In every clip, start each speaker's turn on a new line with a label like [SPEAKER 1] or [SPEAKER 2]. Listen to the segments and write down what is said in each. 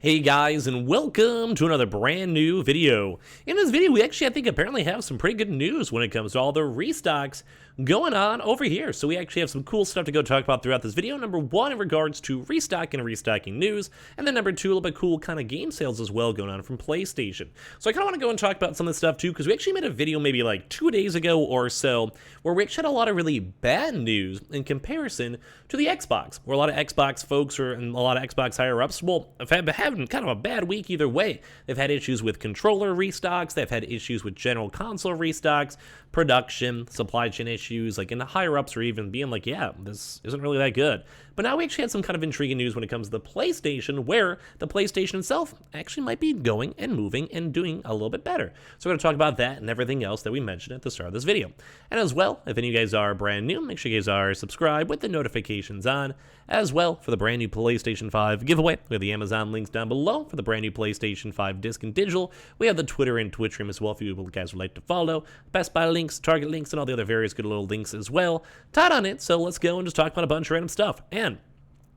[SPEAKER 1] Hey guys, and welcome to another brand new video. In this video, we actually, I think, apparently have some pretty good news when it comes to all the restocks going on over here. So we actually have some cool stuff to go talk about throughout this video. Number one, in regards to restocking and restocking news. And then number two, a little bit cool kind of game sales as well going on from PlayStation. So I kind of want to go and talk about some of this stuff too, because we actually made a video maybe like 2 days ago or so, where we actually had a lot of really bad news in comparison to the Xbox, where a lot of Xbox folks and a lot of Xbox higher ups, well, have having kind of a bad week either way. They've had issues with controller restocks, they've had issues with general console restocks, production, supply chain issues, like, and the higher ups are even being like, yeah, this isn't really that good. But now we actually had some kind of intriguing news when it comes to the PlayStation, where the PlayStation itself actually might be going and moving and doing a little bit better. So we're going to talk about that and everything else that we mentioned at the start of this video. And as well, if any of you guys are brand new, make sure you guys are subscribed with the notifications on. As well, for the brand new PlayStation 5 giveaway, we have the Amazon links down below for the brand new PlayStation 5 disc and digital. We have the Twitter and Twitch stream as well if you guys would like to follow. Best Buy links, Target links, and all the other various good little links as well. Tied on it, so let's go and just talk about a bunch of random stuff. And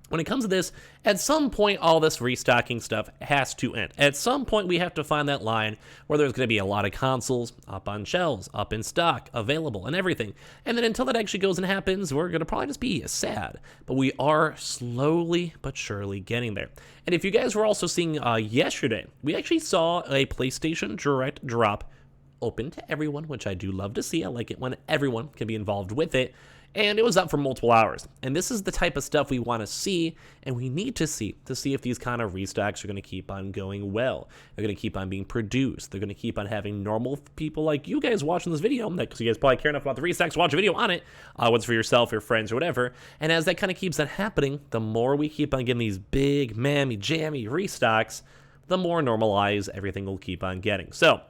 [SPEAKER 1] when it comes to this, at some point, all this restocking stuff has to end. At some point, we have to find that line where there's going to be a lot of consoles up on shelves, up in stock, available, and everything. And then until that actually goes and happens, we're going to probably just be sad. But we are slowly but surely getting there. And if you guys were also seeing yesterday, we actually saw a PlayStation Direct drop open to everyone, which I do love to see. I like it when everyone can be involved with it. And it was up for multiple hours. And this is the type of stuff we want to see, and we need to see if these kind of restocks are going to keep on going well. They're going to keep on being produced. They're going to keep on having normal people like you guys watching this video, because you guys probably care enough about the restocks to watch a video on it, whether it's for yourself, your friends, or whatever. And as that kind of keeps on happening, the more we keep on getting these big, mammy, jammy restocks, the more normalized everything will keep on getting. So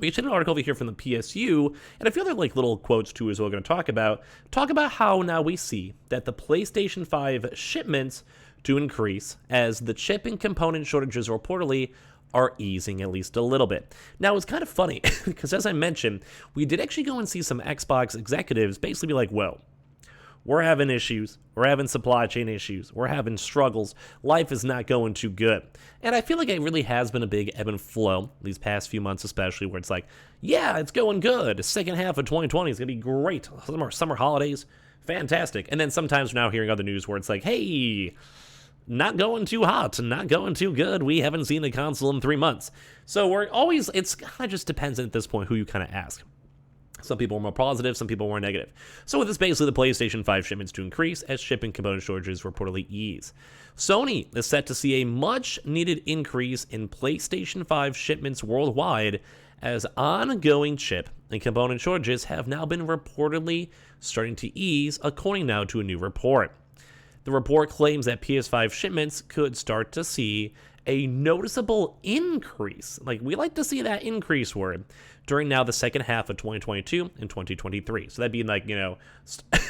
[SPEAKER 1] we actually had an article over here from the PSU, and a few other like little quotes too as we're going to talk about how now we see that the PlayStation 5 shipments do increase as the chip and component shortages reportedly are easing at least a little bit. Now, it's kind of funny, because as I mentioned, we did actually go and see some Xbox executives basically be like, whoa, we're having issues, we're having supply chain issues, we're having struggles, life is not going too good. And I feel like it really has been a big ebb and flow these past few months especially, where it's like, yeah, it's going good, the second half of 2020 is going to be great, summer holidays, fantastic. And then sometimes we're now hearing other news where it's like, hey, not going too hot, not going too good, we haven't seen a console in 3 months. So we're always, it's kind of just depends at this point who you kind of ask. Some people were more positive, some people were negative. So with this, basically, the PlayStation 5 shipments to increase as shipping component shortages reportedly ease. Sony is set to see a much-needed increase in PlayStation 5 shipments worldwide as ongoing chip and component shortages have now been reportedly starting to ease, according now to a new report. The report claims that PS5 shipments could start to see a noticeable increase. Like, we like to see that increase word during now the second half of 2022 and 2023. So that'd be like,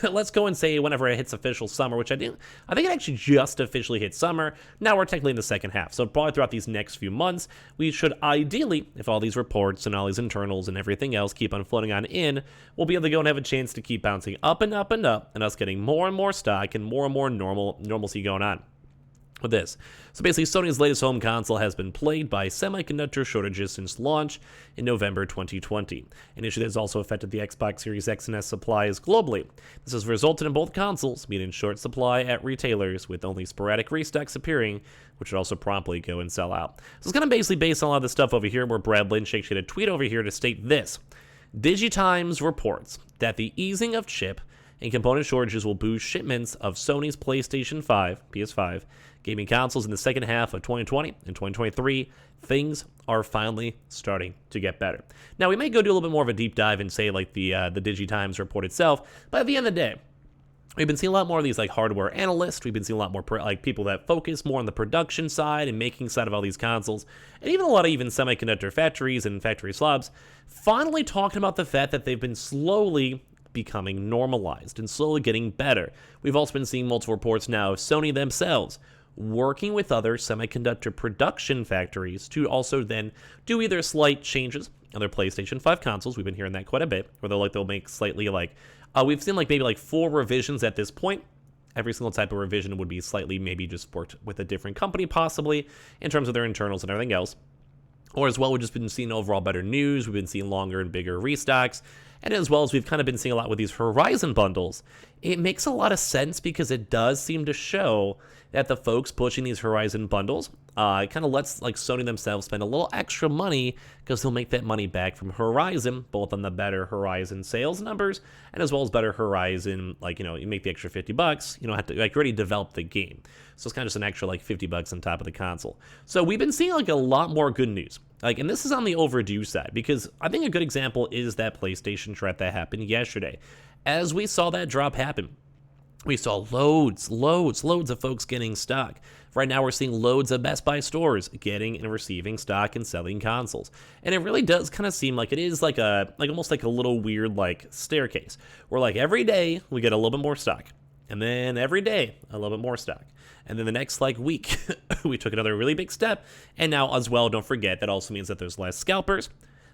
[SPEAKER 1] let's go and say whenever it hits official summer, which I think it actually just officially hit summer. Now we're technically in the second half. So probably throughout these next few months, we should ideally, if all these reports and all these internals and everything else keep on floating on in, we'll be able to go and have a chance to keep bouncing up and up and up, and us getting more and more stock and more normalcy going on with this. So basically, Sony's latest home console has been plagued by semiconductor shortages since launch in November 2020, an issue that has also affected the Xbox Series X and S supplies globally. This has resulted in both consoles being in short supply at retailers, with only sporadic restocks appearing, which would also promptly go and sell out. So it's kind of basically based on a lot of the stuff over here, where Brad Lynch actually had a tweet over here to state this: DigiTimes reports that the easing of chip and component shortages will boost shipments of Sony's PlayStation 5, PS5, gaming consoles in the second half of 2020 and 2023. Things are finally starting to get better. Now, we may go do a little bit more of a deep dive and say like the DigiTimes report itself, but at the end of the day, we've been seeing a lot more of these like hardware analysts. We've been seeing a lot more like people that focus more on the production side and making side of all these consoles, and even a lot of semiconductor factories and factory slobs finally talking about the fact that they've been slowly becoming normalized and slowly getting better. We've also been seeing multiple reports now of Sony themselves working with other semiconductor production factories to also then do either slight changes on their PlayStation 5 consoles. We've been hearing that quite a bit, where they'll make slightly we've seen maybe 4 revisions at this point Every single type of revision would be slightly maybe just worked with a different company possibly in terms of their internals and everything else. Or as well, we've just been seeing overall better news. We've been seeing longer and bigger restocks. And as well as we've kind of been seeing a lot with these Horizon bundles. It makes a lot of sense because it does seem to show that the folks pushing these Horizon bundles, it kind of lets like Sony themselves spend a little extra money because they'll make that money back from Horizon, both on the better Horizon sales numbers and as well as better Horizon, like, you make the extra $50, you don't have to, like, you already develop the game. So it's kind of just an extra like $50 on top of the console. So we've been seeing like a lot more good news. Like, and this is on the overdue side because I think a good example is that PlayStation drop that happened yesterday. As we saw that drop happen, we saw loads of folks getting stock. Right now we're seeing loads of Best Buy stores getting and receiving stock and selling consoles. And it really does kind of seem like it is like almost like a little weird like staircase where like every day we get a little bit more stock. And then every day a little bit more stock. And then the next like week we took another really big step. And now as well, don't forget that also means that there's less scalpers,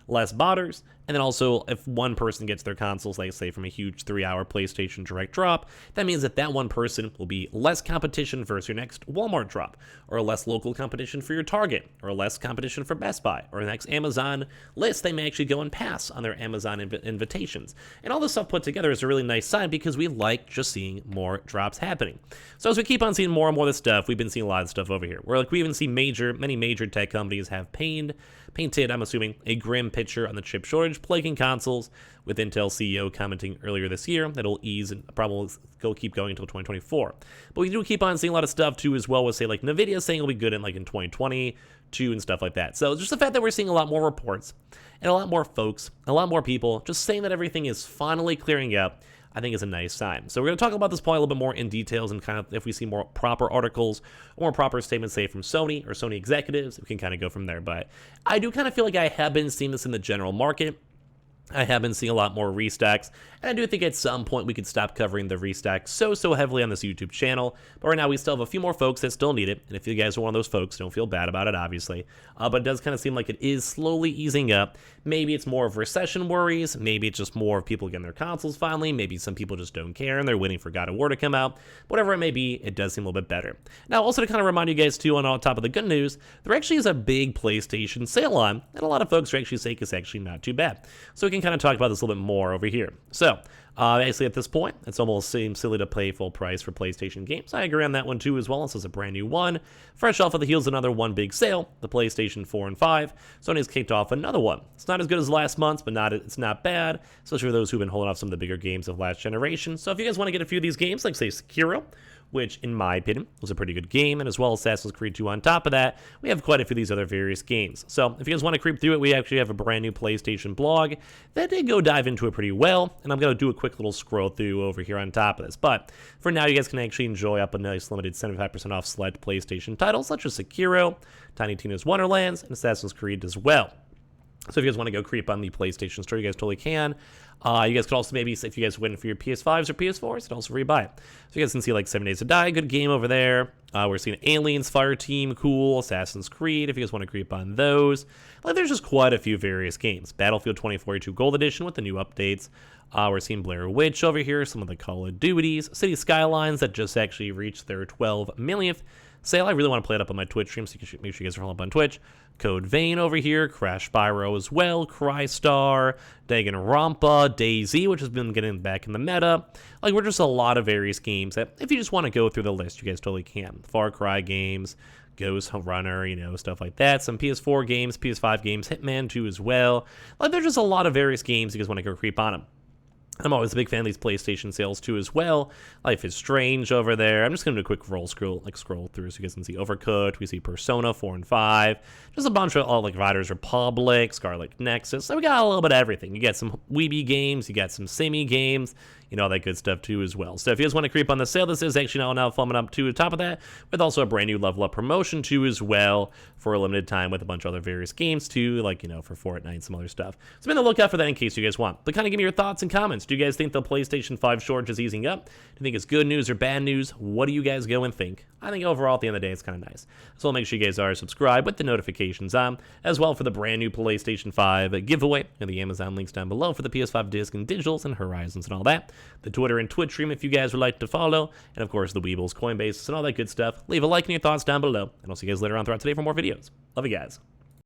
[SPEAKER 1] less botters, and then also if one person gets their consoles, like say from a huge 3-hour PlayStation Direct drop, that means that that one person will be less competition versus your next Walmart drop, or less local competition for your Target, or less competition for Best Buy, or the next Amazon list they may actually go and pass on their Amazon invitations. And all this stuff put together is a really nice sign because we like just seeing more drops happening. So as we keep on seeing more and more of this stuff, we've been seeing a lot of stuff over here. Where like we even see many major tech companies have painted, I'm assuming, a grim picture on the chip shortage plaguing consoles, with Intel CEO commenting earlier this year that it'll ease and probably keep going until 2024. But we do keep on seeing a lot of stuff too, as well as say like Nvidia saying it'll be good in 2022 and stuff like that. So just the fact that we're seeing a lot more reports and a lot more folks, a lot more people just saying that everything is finally clearing up, I think is a nice sign. So we're going to talk about this probably a little bit more in details and kind of if we see more proper articles or more proper statements, say from Sony or Sony executives, we can kind of go from there. But I do kind of feel like I have been seeing this in the general market. I have been seeing a lot more restocks, and I do think at some point we could stop covering the restocks so heavily on this YouTube channel, but right now we still have a few more folks that still need it, and if you guys are one of those folks, don't feel bad about it, obviously, but it does kind of seem like it is slowly easing up. Maybe it's more of recession worries, maybe it's just more of people getting their consoles finally, maybe some people just don't care and they're waiting for God of War to come out. Whatever it may be, it does seem a little bit better. Now, also to kind of remind you guys too, on top of the good news, there actually is a big PlayStation sale on, and a lot of folks are actually saying it's actually not too bad. So we can kind of talk about this a little bit more over here. So, actually at this point, it's almost seems silly to pay full price for PlayStation games. I agree on that one too as well. This is a brand new one. Fresh off of the heels of another one big sale, the PlayStation 4 and 5. Sony's kicked off another one. It's not as good as last month's, but it's not bad, especially for those who've been holding off some of the bigger games of last generation. So if you guys want to get a few of these games, like say Sekiro, which in my opinion was a pretty good game, and as well as Assassin's Creed 2 on top of that, we have quite a few of these other various games. So if you guys want to creep through it, we actually have a brand new PlayStation blog that did go dive into it pretty well, and I'm going to do a quick little scroll through over here on top of this. But for now, you guys can actually enjoy up a nice limited 75% off select PlayStation titles such as Sekiro, Tiny Tina's Wonderlands, and Assassin's Creed as well. So if you guys want to go creep on the PlayStation Store, you guys totally can. You guys could also maybe, if you guys win for your PS5s or PS4s, you could also rebuy it. So you guys can see like 7 Days to Die, good game over there. We're seeing Aliens, Fireteam, cool, Assassin's Creed, if you guys want to creep on those. Like there's just quite a few various games. Battlefield 2042 Gold Edition with the new updates. We're seeing Blair Witch over here, some of the Call of Duties, City Skylines that just actually reached their 12 millionth sale. I really want to play it up on my Twitch stream, so you can make sure you guys are following up on Twitch. Code Vein over here, Crash Spyro as well, Crystar, Danganronpa, DayZ, which has been getting back in the meta. Like, we're just a lot of various games that, if you just want to go through the list, you guys totally can. Far Cry games, Ghost Runner, stuff like that. Some PS4 games, PS5 games, Hitman 2 as well. Like, there's just a lot of various games you guys want to go creep on them. I'm always a big fan of these PlayStation sales too as well. Life is Strange over there. I'm just going to do a quick scroll through so you guys can see Overcooked. We see Persona 4 and 5. Just a bunch of like Riders Republic, Scarlet Nexus. So we got a little bit of everything. You got some Weeby games, you got some Simi games, all that good stuff too as well. So if you guys want to creep on the sale, this is actually now following up to the top of that with also a brand new level up promotion too as well for a limited time with a bunch of other various games too, like for Fortnite and some other stuff. So be on the lookout for that in case you guys want. But kind of give me your thoughts and comments. Do you guys think the PlayStation 5 shortage is easing up? Do you think it's good news or bad news? What do you guys go and think? I think overall at the end of the day it's kind of nice. So I'll make sure you guys are subscribed with the notifications on, as well for the brand new PlayStation 5 giveaway and the Amazon links down below for the PS5 disc and digitals and Horizons and all that. the Twitter and Twitch stream if you guys would like to follow, and of course the Weebles, Coinbase, and all that good stuff. Leave a like and your thoughts down below, and I'll see you guys later on throughout today for more videos. Love you guys.